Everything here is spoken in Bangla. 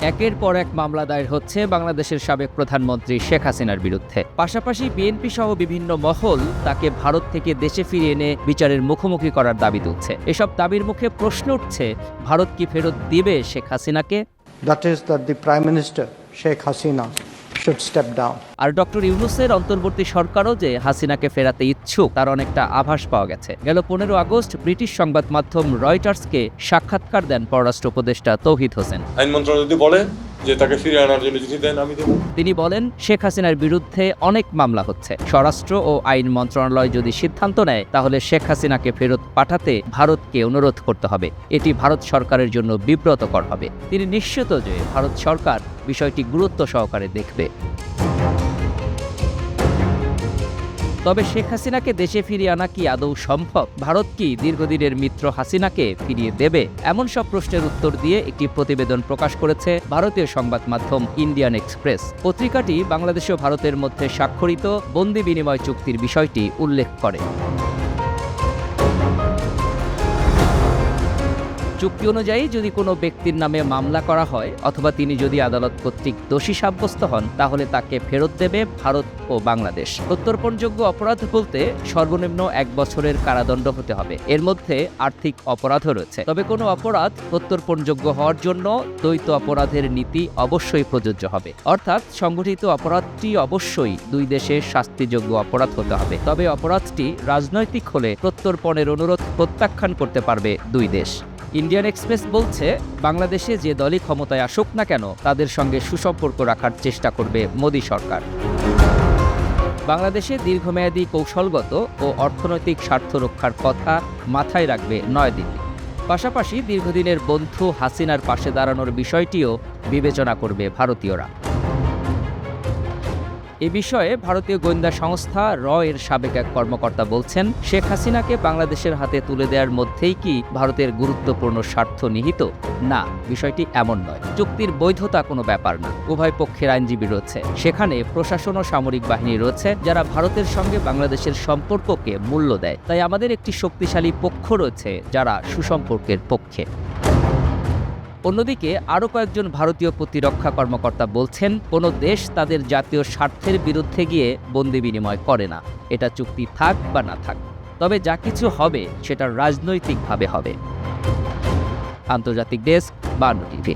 একের পর এক মামলা দায়ের হচ্ছে বাংলাদেশের সাবেক প্রধানমন্ত্রী শেখ হাসিনার বিরুদ্ধে। পাশাপাশি বিএনপি সহ বিভিন্ন মহল তাকে ভারত থেকে দেশে ফিরিয়ে এনে বিচারের মুখোমুখি করার দাবি তুলছে। এসব দাবির মুখে প্রশ্ন উঠছে, ভারত কি ফেরত দিবে শেখ হাসিনাকে? That is that the Prime Minister, Sheikh Hasina, should step down. আর ডক্টর ইউনূসের অন্তর্বর্তী সরকারও যে হাসিনাকে ফেরাতে ইচ্ছুক তার অনেকটা আভাস পাওয়া গেছে। গেল 15 আগস্ট ব্রিটিশ সংবাদ মাধ্যম রয়টার্সকে সাক্ষাৎকার দেন পররাষ্ট্র উপদেষ্টা তৌহিদ হোসেন। আইন মন্ত্রণালয় যদি বলে যে তাকে ফিরিয়ে আনার জন্য চিঠি দেন, আমি দেব। তিনি বলেন, শেখ হাসিনার বিরুদ্ধে অনেক মামলা হচ্ছে। স্বরাষ্ট্র ও আইন মন্ত্রণালয় যদি সিদ্ধান্ত নেয় তাহলে শেখ হাসিনাকে ফেরত পাঠাতে ভারতকে অনুরোধ করতে হবে। এটি ভারত সরকারের জন্য বিব্রতকর হবে। তিনি নিশ্চিত যে ভারত সরকার বিষয়টি গুরুত্ব সহকারে দেখবে। তবে শেখ হাসিনাকে দেশে ফিরিয়ে আনা কি আদৌ সম্ভব? ভারত কি দীর্ঘদিনের মিত্র হাসিনাকে ফিরিয়ে দেবে? এমন সব প্রশ্নের উত্তর দিয়ে একটি প্রতিবেদন প্রকাশ করেছে ভারতীয় সংবাদ মাধ্যম ইন্ডিয়ান এক্সপ্রেস। পত্রিকাটি বাংলাদেশ ও ভারতের মধ্যে স্বাক্ষরিত বন্দি বিনিময় চুক্তির বিষয়টি উল্লেখ করে। চুক্তি অনুযায়ী যদি কোনো ব্যক্তির নামে মামলা করা হয় অথবা তিনি যদি আদালত কর্তৃক দোষী সাব্যস্ত হন তাহলে তাকে ফেরত দেবে ভারত ও বাংলাদেশ। প্রত্যর্পণযোগ্য অপরাধ বলতে সর্বনিম্ন 1 বছরের কারাদণ্ড হতে হবে। এর মধ্যে আর্থিক অপরাধও রয়েছে। তবে কোনো অপরাধ প্রত্যর্পণযোগ্য হওয়ার জন্য দ্বৈত অপরাধের নীতি অবশ্যই প্রযোজ্য হবে। অর্থাৎ সংগঠিত অপরাধটি অবশ্যই দুই দেশের শাস্তিযোগ্য অপরাধ হতে হবে। তবে অপরাধটি রাজনৈতিক হলে প্রত্যর্পণের অনুরোধ প্রত্যাখ্যান করতে পারবে দুই দেশ। ইন্ডিয়ান এক্সপ্রেস বলছে, বাংলাদেশে যে দলই ক্ষমতায় আসুক না কেন তাদের সঙ্গে সুসম্পর্ক রাখার চেষ্টা করবে মোদী সরকার। বাংলাদেশে দীর্ঘমেয়াদী কৌশলগত ও অর্থনৈতিক স্বার্থ রক্ষার কথা মাথায় রাখবে নয়াদিল্লি। পাশাপাশি দীর্ঘদিনের বন্ধু হাসিনার পাশে দাঁড়ানোর বিষয়টিও বিবেচনা করবে ভারতীয়রা। এ বিষয়ে ভারতীয় গোয়েন্দা সংস্থা র-এর সাবেক এক কর্মকর্তা বলছেন, শেখ হাসিনাকে বাংলাদেশের হাতে তুলে দেওয়ার মধ্যেই কি ভারতের গুরুত্বপূর্ণ স্বার্থ নিহিত? না, বিষয়টি এমন নয়। চুক্তির বৈধতা কোনো ব্যাপার না। উভয় পক্ষের আইনজীবী রয়েছে। সেখানে প্রশাসন ও সামরিক বাহিনী রয়েছে যারা ভারতের সঙ্গে বাংলাদেশের সম্পর্ককে মূল্য দেয়। তাই আমাদের একটি শক্তিশালী পক্ষ রয়েছে যারা সুসম্পর্কের পক্ষে। অন্যদিকে আরও কয়েকজন ভারতীয় প্রতিরক্ষা কর্মকর্তা বলছেন, কোনো দেশ তাদের জাতীয় স্বার্থের বিরুদ্ধে গিয়ে বন্দি বিনিময় করে না। এটা চুক্তি থাক বা না থাক, তবে যা কিছু হবে সেটা রাজনৈতিকভাবে হবে। আন্তর্জাতিক ডেস্ক, 52 টিভি।